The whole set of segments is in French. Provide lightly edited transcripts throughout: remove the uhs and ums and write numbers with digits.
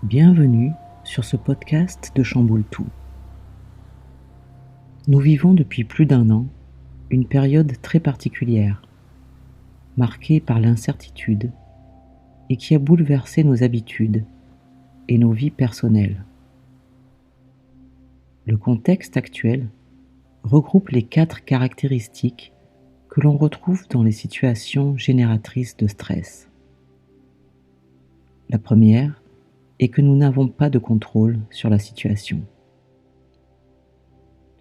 Bienvenue sur ce podcast de Chamboule Tout. Nous vivons depuis plus d'un an une période très particulière, marquée par l'incertitude et qui a bouleversé nos habitudes et nos vies personnelles. Le contexte actuel regroupe les 4 caractéristiques que l'on retrouve dans les situations génératrices de stress. La première est que nous n'avons pas de contrôle sur la situation.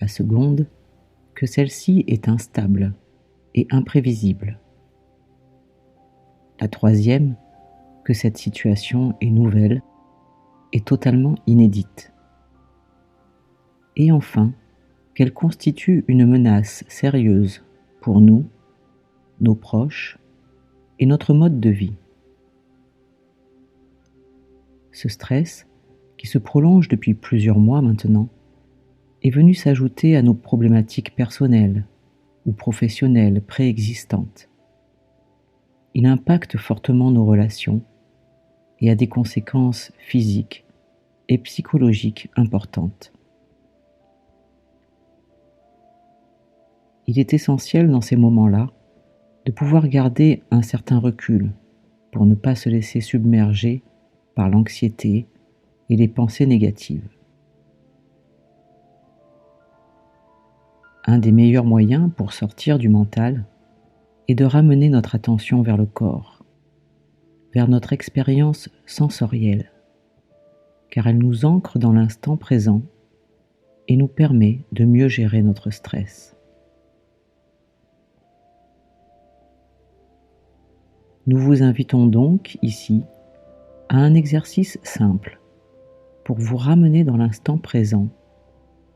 La seconde, que celle-ci est instable et imprévisible. La troisième, que cette situation est nouvelle et totalement inédite. Et enfin, qu'elle constitue une menace sérieuse pour nous, nos proches et notre mode de vie. Ce stress, qui se prolonge depuis plusieurs mois maintenant, est venu s'ajouter à nos problématiques personnelles ou professionnelles préexistantes. Il impacte fortement nos relations et a des conséquences physiques et psychologiques importantes. Il est essentiel dans ces moments-là de pouvoir garder un certain recul pour ne pas se laisser submerger par l'anxiété et les pensées négatives. Un des meilleurs moyens pour sortir du mental est de ramener notre attention vers le corps, vers notre expérience sensorielle, car elle nous ancre dans l'instant présent et nous permet de mieux gérer notre stress. Nous vous invitons donc ici à un exercice simple pour vous ramener dans l'instant présent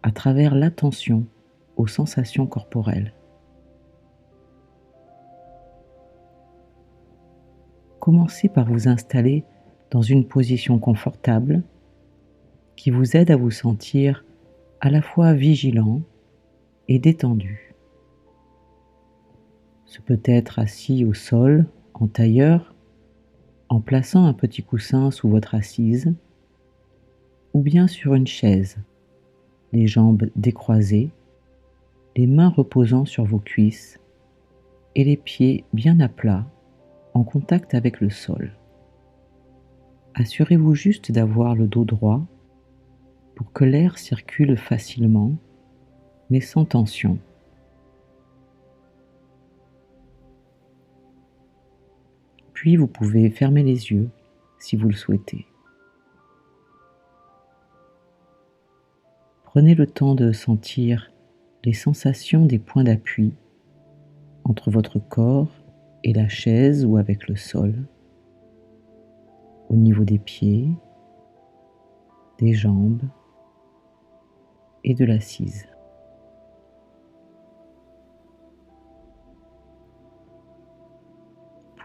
à travers l'attention aux sensations corporelles. Commencez par vous installer dans une position confortable qui vous aide à vous sentir à la fois vigilant et détendu. Ce peut être assis au sol, en tailleur, en plaçant un petit coussin sous votre assise, ou bien sur une chaise, les jambes décroisées, les mains reposant sur vos cuisses et les pieds bien à plat en contact avec le sol. Assurez-vous juste d'avoir le dos droit pour que l'air circule facilement, mais sans tension. Puis vous pouvez fermer les yeux si vous le souhaitez. Prenez le temps de sentir les sensations des points d'appui entre votre corps et la chaise ou avec le sol, au niveau des pieds, des jambes et de l'assise.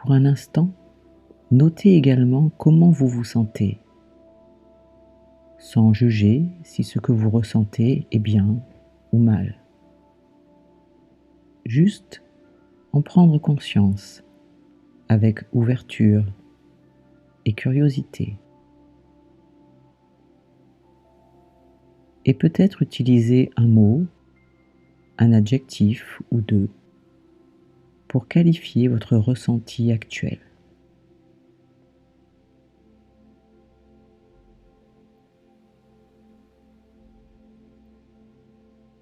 Pour un instant, notez également comment vous vous sentez, sans juger si ce que vous ressentez est bien ou mal. Juste en prendre conscience avec ouverture et curiosité. Et peut-être utiliser un mot, un adjectif ou deux pour qualifier votre ressenti actuel.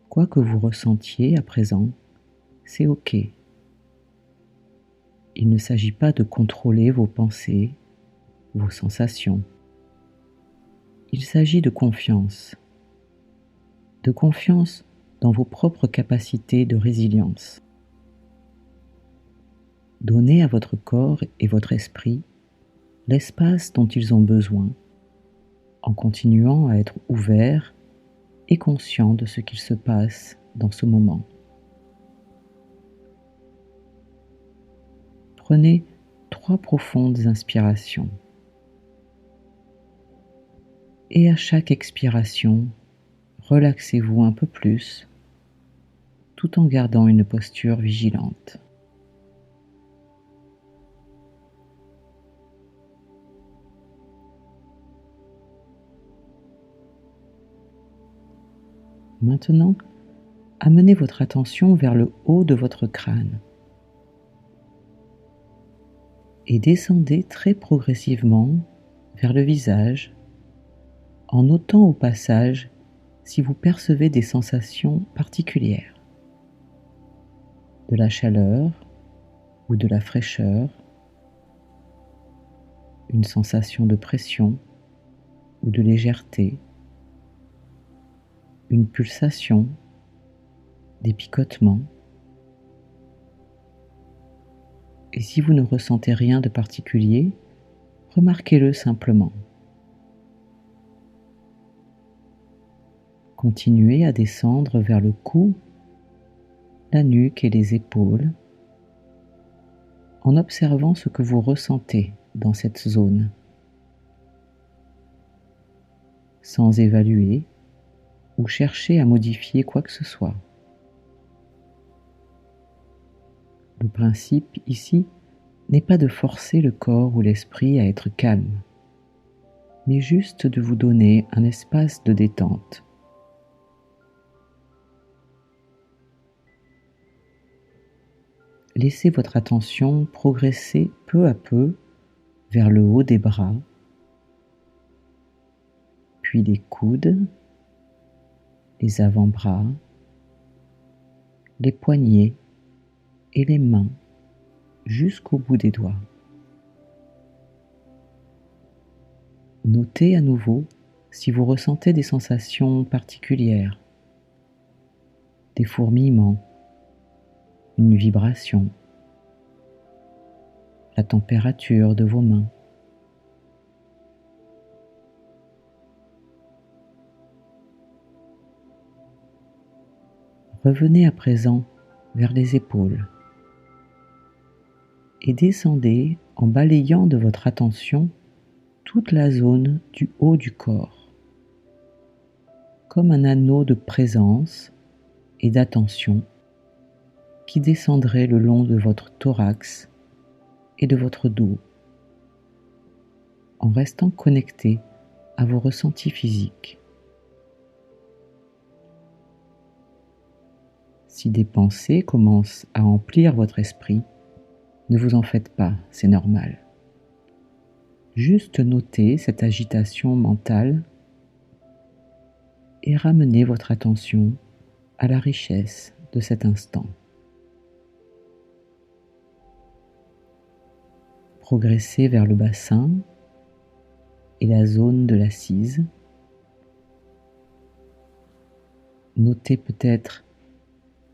Quoi que vous ressentiez à présent, c'est OK. Il ne s'agit pas de contrôler vos pensées, vos sensations. Il s'agit de confiance dans vos propres capacités de résilience. Donnez à votre corps et votre esprit l'espace dont ils ont besoin, en continuant à être ouverts et conscients de ce qu'il se passe dans ce moment. Prenez 3 profondes inspirations. Et à chaque expiration, relaxez-vous un peu plus, tout en gardant une posture vigilante. Maintenant, amenez votre attention vers le haut de votre crâne et descendez très progressivement vers le visage en notant au passage si vous percevez des sensations particulières, de la chaleur ou de la fraîcheur, une sensation de pression ou de légèreté, une pulsation, des picotements. Et si vous ne ressentez rien de particulier, remarquez-le simplement. Continuez à descendre vers le cou, la nuque et les épaules, en observant ce que vous ressentez dans cette zone, sans évaluer ou chercher à modifier quoi que ce soit. Le principe ici n'est pas de forcer le corps ou l'esprit à être calme, mais juste de vous donner un espace de détente. Laissez votre attention progresser peu à peu vers le haut des bras, puis les coudes, les avant-bras, les poignets et les mains jusqu'au bout des doigts. Notez à nouveau si vous ressentez des sensations particulières, des fourmillements, une vibration, la température de vos mains. Revenez à présent vers les épaules et descendez en balayant de votre attention toute la zone du haut du corps, comme un anneau de présence et d'attention qui descendrait le long de votre thorax et de votre dos, en restant connecté à vos ressentis physiques. Si des pensées commencent à emplir votre esprit, ne vous en faites pas, c'est normal. Juste notez cette agitation mentale et ramenez votre attention à la richesse de cet instant. Progressez vers le bassin et la zone de l'assise. Notez peut-être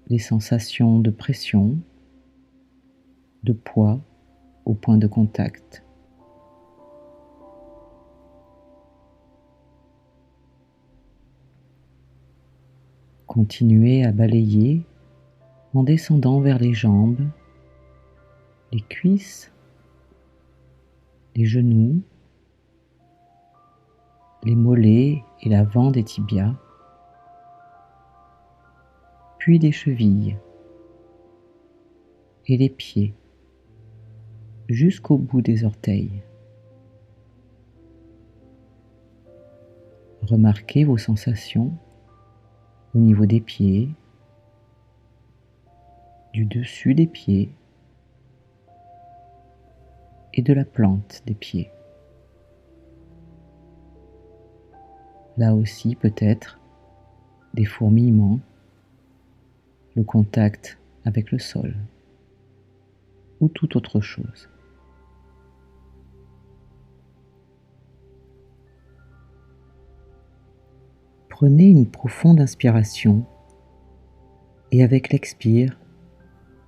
les sensations de pression, de poids au point de contact. Continuez à balayer en descendant vers les jambes, les cuisses, les genoux, les mollets et l'avant des tibias, puis les chevilles et les pieds jusqu'au bout des orteils. Remarquez vos sensations au niveau des pieds, du dessus des pieds et de la plante des pieds. Là aussi peut-être des fourmillements, le contact avec le sol ou toute autre chose. Prenez une profonde inspiration et avec l'expire,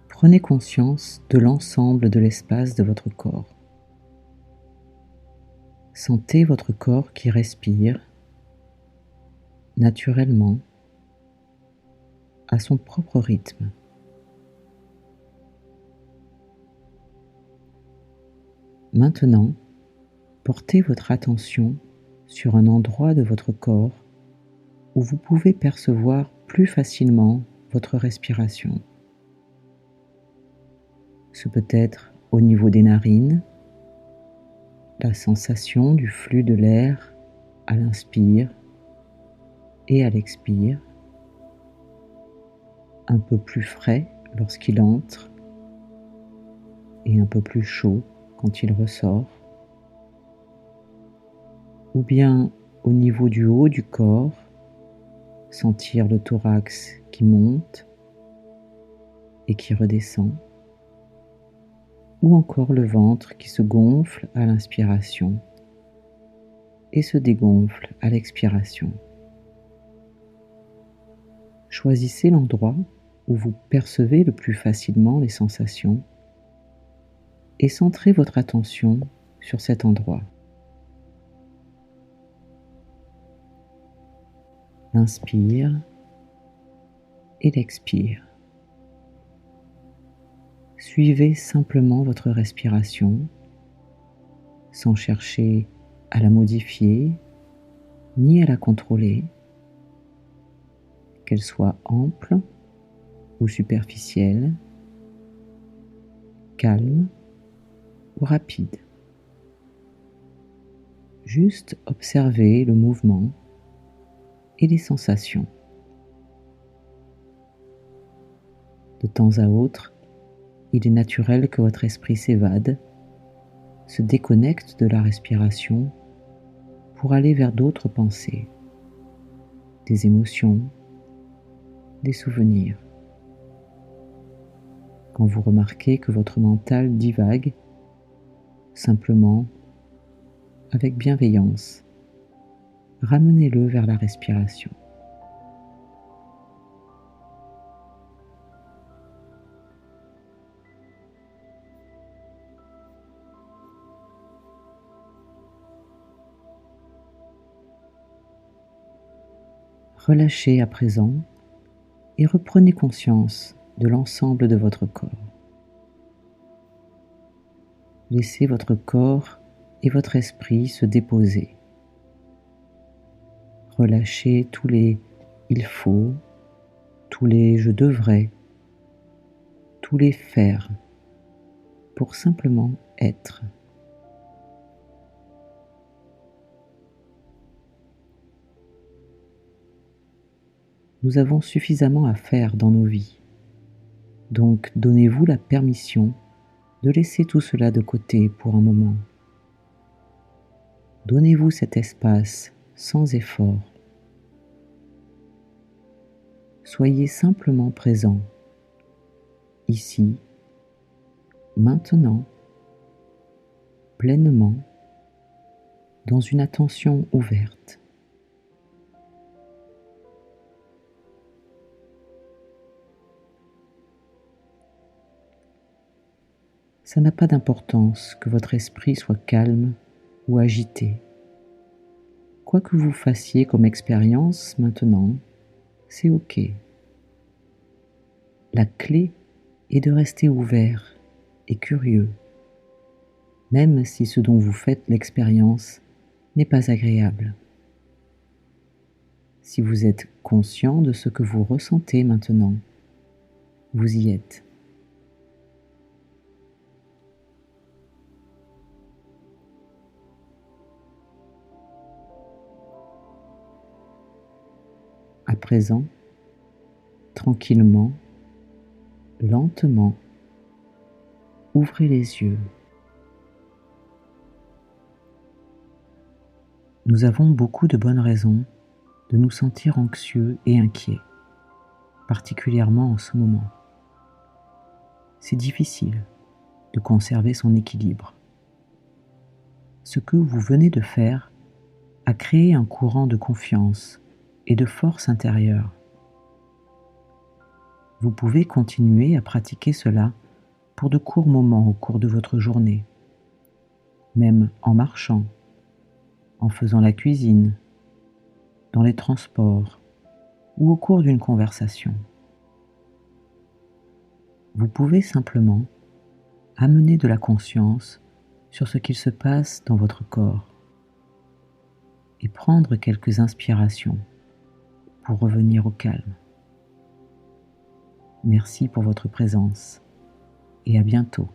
prenez conscience de l'ensemble de l'espace de votre corps. Sentez votre corps qui respire naturellement à son propre rythme. Maintenant, portez votre attention sur un endroit de votre corps où vous pouvez percevoir plus facilement votre respiration. Ce peut être au niveau des narines, la sensation du flux de l'air à l'inspire et à l'expire, un peu plus frais lorsqu'il entre et un peu plus chaud quand il ressort, ou bien au niveau du haut du corps, sentir le thorax qui monte et qui redescend, ou encore le ventre qui se gonfle à l'inspiration et se dégonfle à l'expiration. Choisissez l'endroit où vous percevez le plus facilement les sensations et centrez votre attention sur cet endroit. L'inspire et l'expire. Suivez simplement votre respiration sans chercher à la modifier ni à la contrôler, qu'elle soit ample ou superficielle, calme ou rapide. Juste observez le mouvement et les sensations. De temps à autre, il est naturel que votre esprit s'évade, se déconnecte de la respiration pour aller vers d'autres pensées, des émotions, des souvenirs. Quand vous remarquez que votre mental divague, simplement, avec bienveillance, ramenez-le vers la respiration. Relâchez à présent et reprenez conscience de l'ensemble de votre corps. Laissez votre corps et votre esprit se déposer. Relâchez tous les « il faut », tous les « je devrais », tous les « faire » pour simplement être. Nous avons suffisamment à faire dans nos vies, donc donnez-vous la permission de laisser tout cela de côté pour un moment. Donnez-vous cet espace sans effort. Soyez simplement présent, ici, maintenant, pleinement, dans une attention ouverte. Ça n'a pas d'importance que votre esprit soit calme ou agité. Quoi que vous fassiez comme expérience maintenant, c'est OK. La clé est de rester ouvert et curieux, même si ce dont vous faites l'expérience n'est pas agréable. Si vous êtes conscient de ce que vous ressentez maintenant, vous y êtes. À présent, tranquillement, lentement, ouvrez les yeux. Nous avons beaucoup de bonnes raisons de nous sentir anxieux et inquiets, particulièrement en ce moment. C'est difficile de conserver son équilibre. Ce que vous venez de faire a créé un courant de confiance et de force intérieure. Vous pouvez continuer à pratiquer cela pour de courts moments au cours de votre journée, même en marchant, en faisant la cuisine, dans les transports ou au cours d'une conversation. Vous pouvez simplement amener de la conscience sur ce qu'il se passe dans votre corps et prendre quelques inspirations pour revenir au calme. Merci pour votre présence et à bientôt.